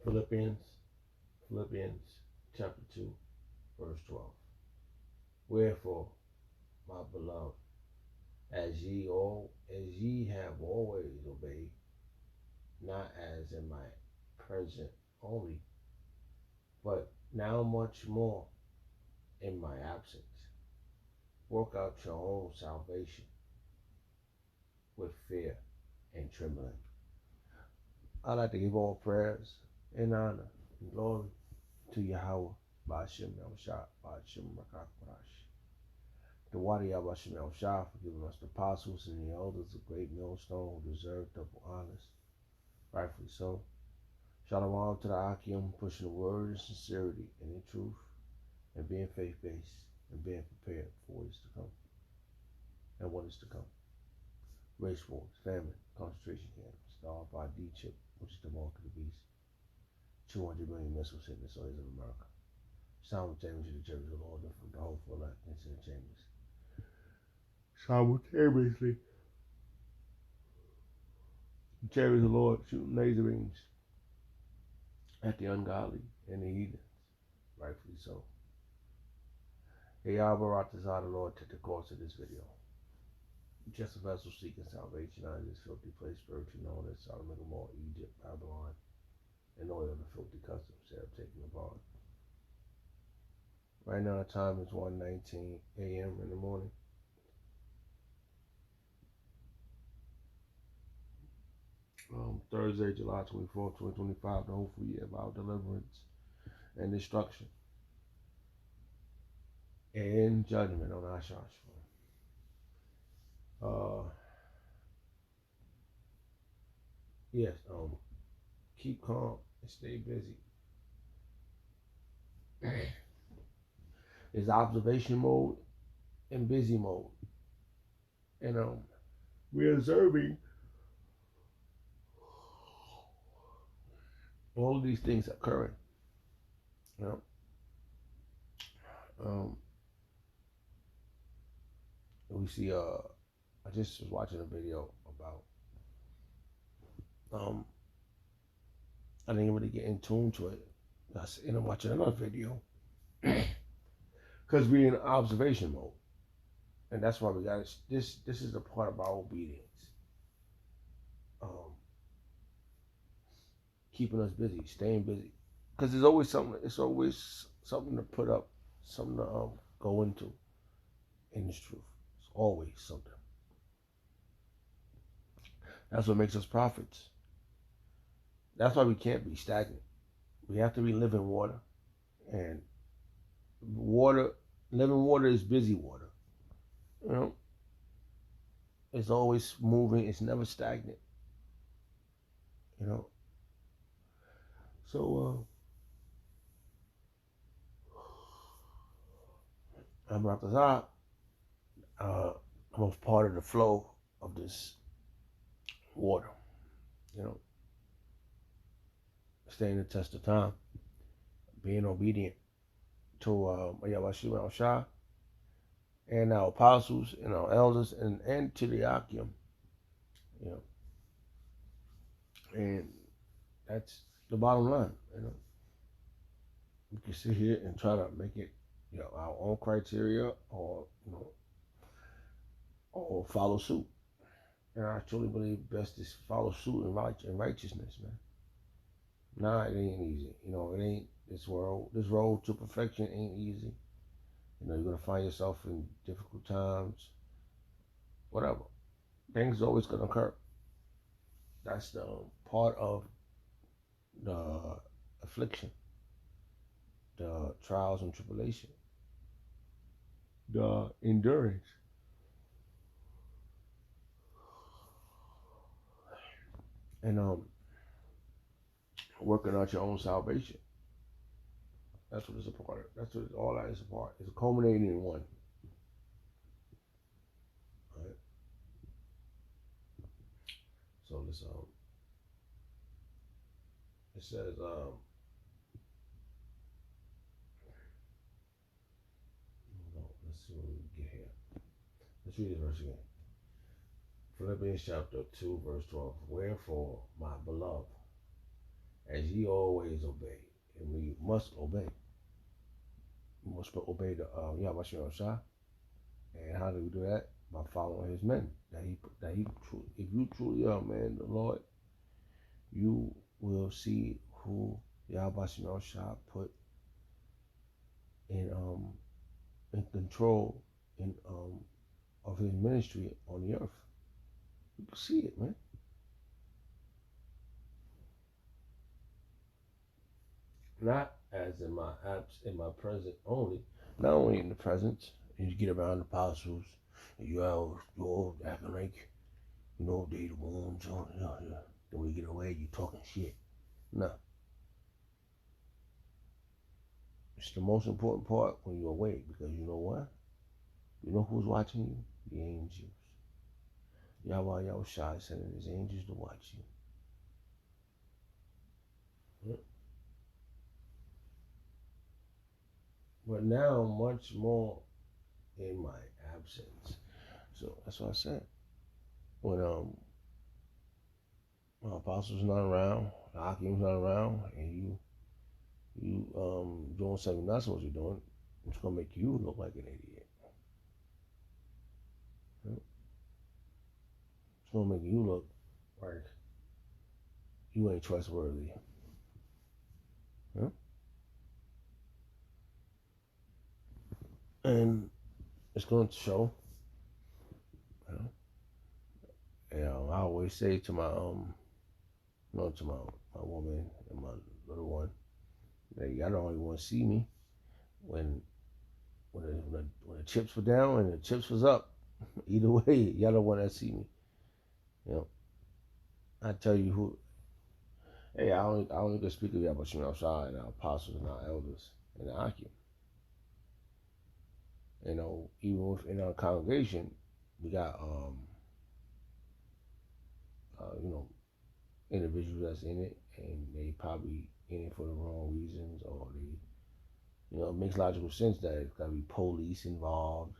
Philippians, chapter 2, verse 12. Wherefore, my beloved, as ye have always obeyed, not as in my present only, but now much more in my absence, work out your own salvation with fear and trembling. I'd like to give all prayers and honor and glory to Yahweh, Ba'ashem Yahushua, Ba'ashem Rakakbrash. The Wadi Yabashim Yahushua for giving us the apostles and the elders, a great millstone who deserve double honors, rightfully so. Shalom to the Akim, pushing the word in sincerity and in truth, and being faith-based, and being prepared for what is to come, and what is to come. Race wars, famine, concentration camps, the RFID chip, which is the mark of the beast, 200 million missiles hitting the soils of America. Simultaneously, the church of the Lord, from the whole full into the chambers. Simultaneously, the chariots of the Lord shooting laser beams at the ungodly and the heathens, rightfully so. Hey, Baratazah, the Lord, took the course of this video. Just a vessel seeking salvation out of this filthy place, spiritually known as Sodom and Gomorrah, Egypt, Babylon, and all the other filthy customs they have taken upon. Right now, the time is 1:19 a.m. in the morning. Thursday, July 24, 2025, the hopeful year of our deliverance and destruction and judgment on our Shashua. Yes, keep calm and stay busy. It's observation mode and busy mode. And we're observing all of these things occurring. You know? We see I just was watching a video about I didn't really get in tune to it. And I'm watching another video because we're in observation mode, and that's why we got this. This is a part of our obedience, keeping us busy, staying busy, because there's always something. It's always something to put up, something to go into in this truth. It's always something. That's what makes us prophets. That's why we can't be stagnant. We have to be living water. And living water is busy water. You know? It's always moving. It's never stagnant. You know? So, I'm Ratazah. I'm a part of the flow of this water. You know? Staying the test of time, being obedient to Yahweh Shah and our apostles and our elders and to the Akim, you know. And that's the bottom line, you know. We can sit here and try to make it, you know, our own criteria or, you know, or follow suit. And I truly believe best is follow suit in righteousness, man. Nah, it ain't easy. You know, it ain't this road to perfection ain't easy. You know, you're gonna find yourself in difficult times. Whatever. Things are always gonna occur. That's the part of the affliction, the trials and tribulation, the endurance. And working out your own salvation. That's what it's a part of. That's what all that is a part. It's culminating in one. All right. So this it says let's see what we get here. Let's read this verse again. Philippians chapter 2, verse 12. Wherefore, my beloved, as ye always obey, and we must obey. We must obey the Yahweh Shah. And how do we do that? By following his men. If you truly are a man of the Lord, you will see who Yahweh Shah put in control of his ministry on the earth. You can see it, man. Not as in my present only, not only in the present, and you get around the apostles, and you're all acting like, they the ones, then when you get away, you talking shit. No. It's the most important part when you're awake, because you know what? You know who's watching you? The angels. Yahweh Shai sending his angels to watch you. But now much more in my absence. So that's what I said. When my apostle's not around, the Hakim's not around, and you doing something you're not supposed to be doing, it's gonna make you look like an idiot. It's gonna make you look like you ain't trustworthy. And it's going to show. I always say to my to my woman and my little one, that y'all don't even want to see me when the chips were down and the chips was up. Either way, y'all don't want to see me. I tell you who. Hey, I only can speak of Yahweh outside and our apostles and our elders and the Akim. Even within our congregation, we got individuals that's in it, and they probably in it for the wrong reasons, or they, it makes logical sense that it's gotta be police involved,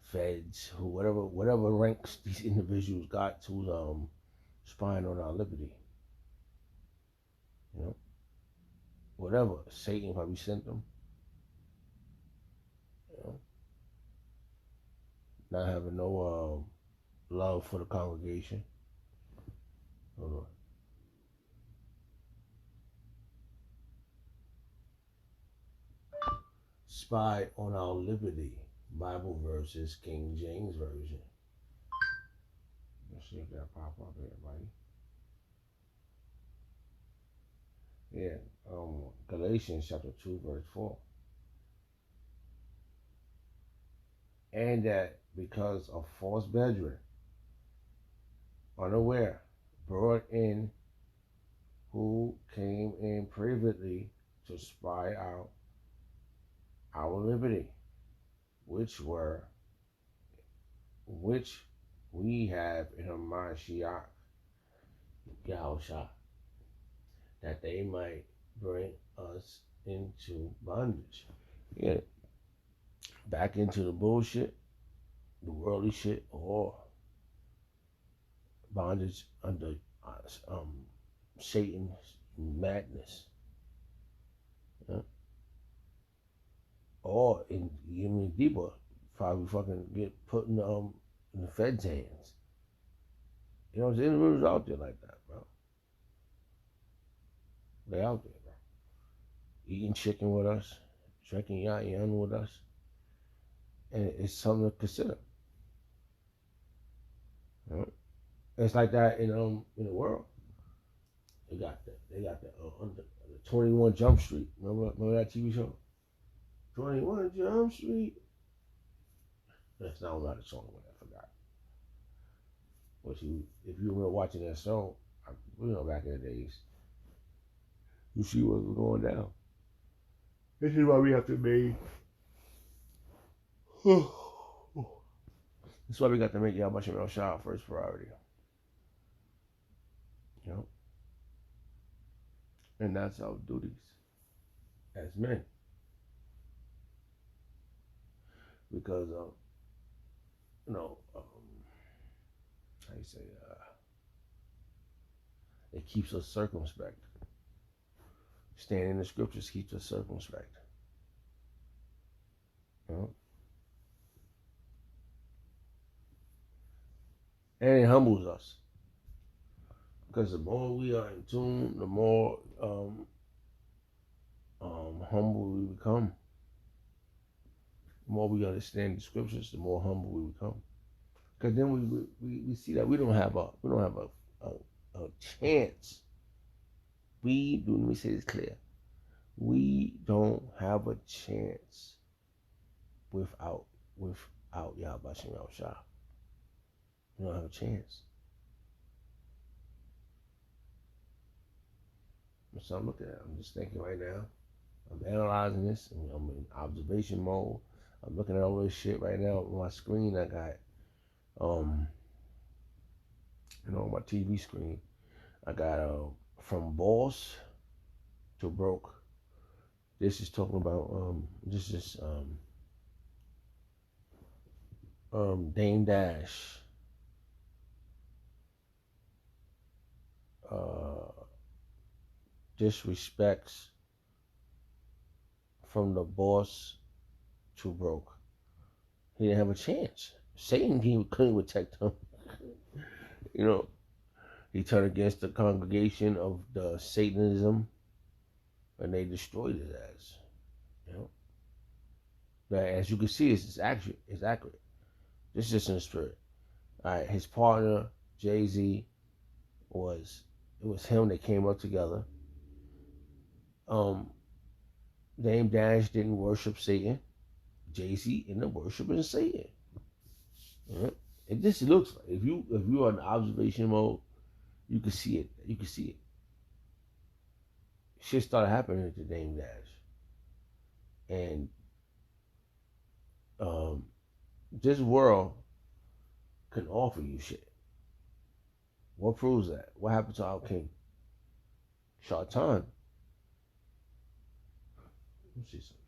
feds, whatever ranks these individuals got to spying on our liberty. Whatever. Satan probably sent them. Not having no love for the congregation. Hold on. Spy on our liberty. Bible verses, King James Version. Let's see if that pop up here, buddy. Yeah, Galatians chapter 2, verse 4. And that because of false brethren, unaware, brought in, who came in privately to spy out our liberty, which we have in Hamashiach Yahushua, that they might bring us into bondage. Yeah. Back into the bullshit, the worldly shit, or bondage under Satan's madness. Or even deeper, probably fucking get put in the Fed's hands. There's individuals out there like that, bro. They out there, bro. Eating chicken with us, drinking yayin with us. And it's something to consider. It's like that in the world. They got the 21 Jump Street. Remember that TV show? 21 Jump Street. That's not a song when I forgot. But if you were watching that show, back in the days, you see what was going down. This is why we have to be. That's why we got to make Yahweh Shem Shah first priority. And that's our duties as men. Because, how you say, it keeps us circumspect. Staying in the scriptures keeps us circumspect. You know? And it humbles us. Because the more we are in tune, the more humble we become. The more we understand the scriptures, the more humble we become. Because then we see that we don't have a chance. Let me say this clear. We don't have a chance without Yahweh Shem Shah. We don't have a chance. So I'm looking at it. I'm just thinking right now. I'm analyzing this. I'm in observation mode. I'm looking at all this shit right now on my screen. I got, on my TV screen, I got from boss to broke. This is talking about Dame Dash. Disrespects from the boss to broke. He didn't have a chance. Satan couldn't protect him. He turned against the congregation of the Satanism, and they destroyed his ass. But as you can see, it's accurate. It's accurate. This is just in the spirit. All right, his partner Jay-Z it was him that came up together. Dame Dash didn't worship Satan. Jay-Z ended up worshiping Satan. It just looks like if you are in observation mode, you can see it. You can see it. Shit started happening to Dame Dash, and this world can offer you shit. What proves that? What happened to our king? Shaitan. Let me see something.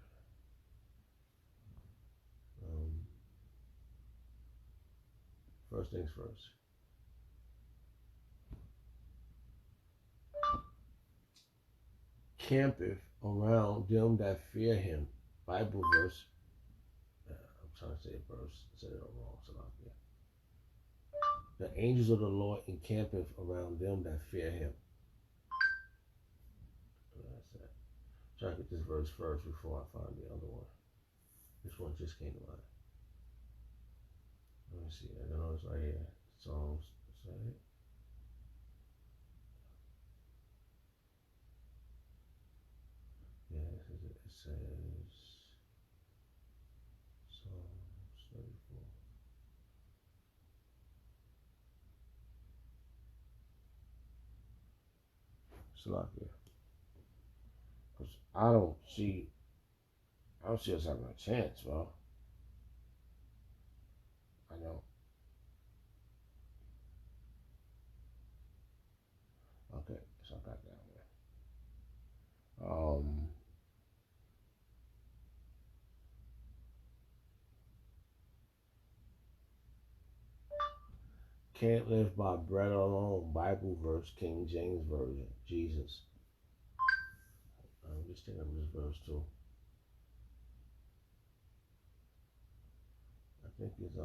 First things first. Campeth around them that fear him. Bible verse. I'm trying to say a verse. I said it all wrong. So the angels of the Lord encampeth around them that fear him. That's it. I'm trying to get this verse first before I find the other one. This one just came to mind. Let me see. I know it's right here. Psalms. Is that it? Yeah, it says Psalms 34. Salakia. Because I don't see us having a chance, bro. I know. Okay, so I got that one. Can't live by bread alone. Bible verse, King James Version. Jesus. I'm just thinking of this verse too. I think it's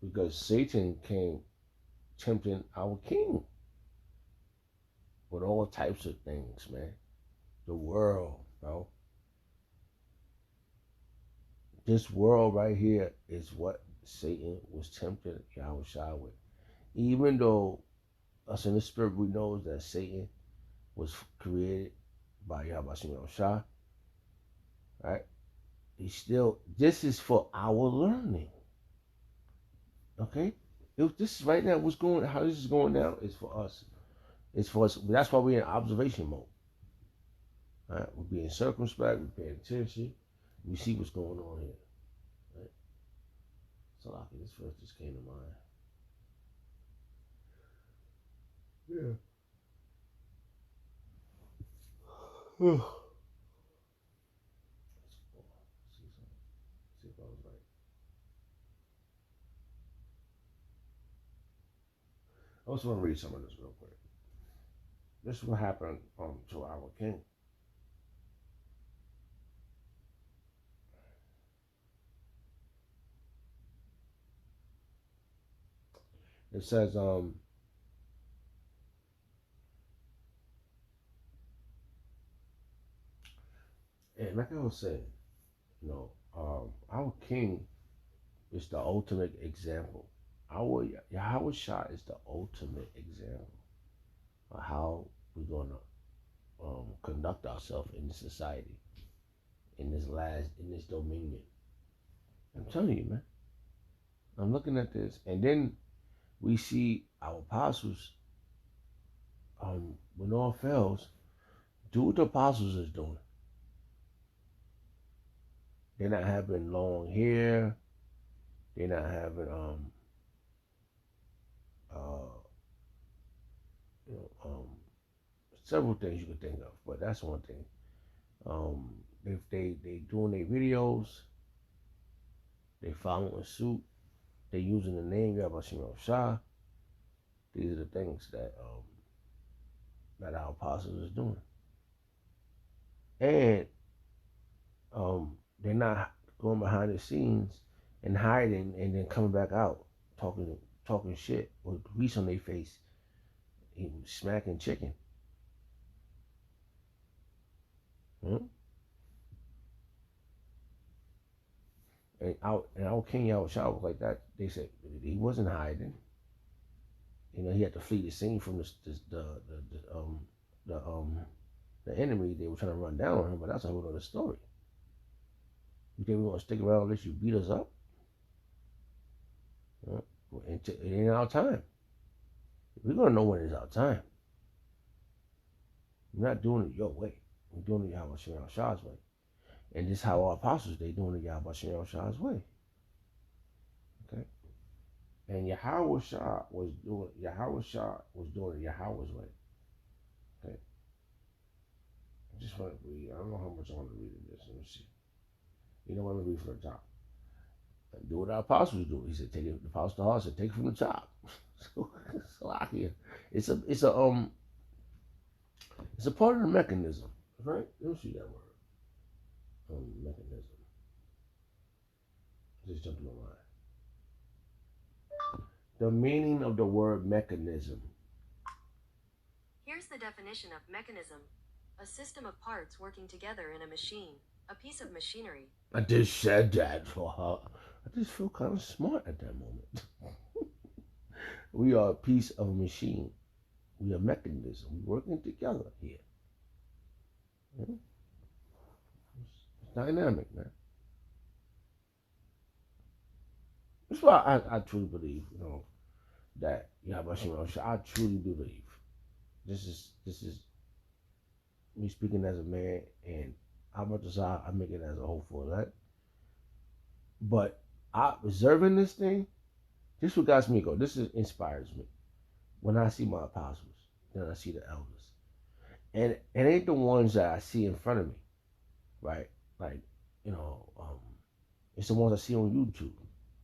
because Satan came tempting our king with all types of things, man. The world, bro. This world right here is what Satan was tempting Yahweh Shai with. Even though us in the spirit, we know that Satan was created by Yahweh Shai, right? This is for our learning. Okay? This is right now how this is going down is for us. It's for us. That's why we're in observation mode. All right? We're being circumspect, we're paying attention, we see what's going on here. Right? So this verse just came to mind. Yeah. See if I was right. I just want to read some of this real quick. This is what happened to our king. It says, and like I was saying, our king is the ultimate example. Our Yahweh Shah is the ultimate example of how we're gonna conduct ourselves in society, in this dominion. I'm telling you, man. I'm looking at this, and then we see our apostles. When all fails, do what the apostles is doing. They're not having long hair. They're not having uh several things you could think of, but that's one thing. If they doing their videos, they following suit, they using the name Yabashim Shah. These are the things that our apostles is doing, and they're not going behind the scenes and hiding, and then coming back out talking shit with grease on their face, smacking chicken. Hmm? And our King Yahushua was like that. They said he wasn't hiding. He had to flee the scene from the the enemy. They were trying to run down on him, but that's a whole other story. You think we want to stick around unless you beat us up? It ain't our time. We're gonna know when it's our time. We're not doing it your way. We're doing it Yahweh Shah's way. And this is how our apostles, they doing it Yahweh Shah's way. Okay? And Yahweh Shah was doing it Yahweh's way. Okay? I just want to read. I don't know how much I want to read in this. Let me see. You know what? I'm going to read from the top. Do what our apostles do. He said, take it. The apostle Hall said, take it from the top. It's a part of the mechanism, right? Let me see that word. Mechanism. Just jumped in my mind. The meaning of the word mechanism. Here's the definition of mechanism: a system of parts working together in a machine, a piece of machinery. I just said that for her. I just feel kind of smart at that moment. We are a piece of a machine. We are a mechanism. We're working together here. It's dynamic, man. That's why I truly believe, that I truly do believe. This is me speaking as a man, and how much as I make it as a hopeful elect. But I observing this thing, this what got me go. This inspires me when I see my apostles, then I see the elders, and it ain't the ones that I see in front of me, right? Like, it's the ones I see on YouTube,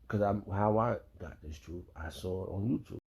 because how I got this truth, I saw it on YouTube.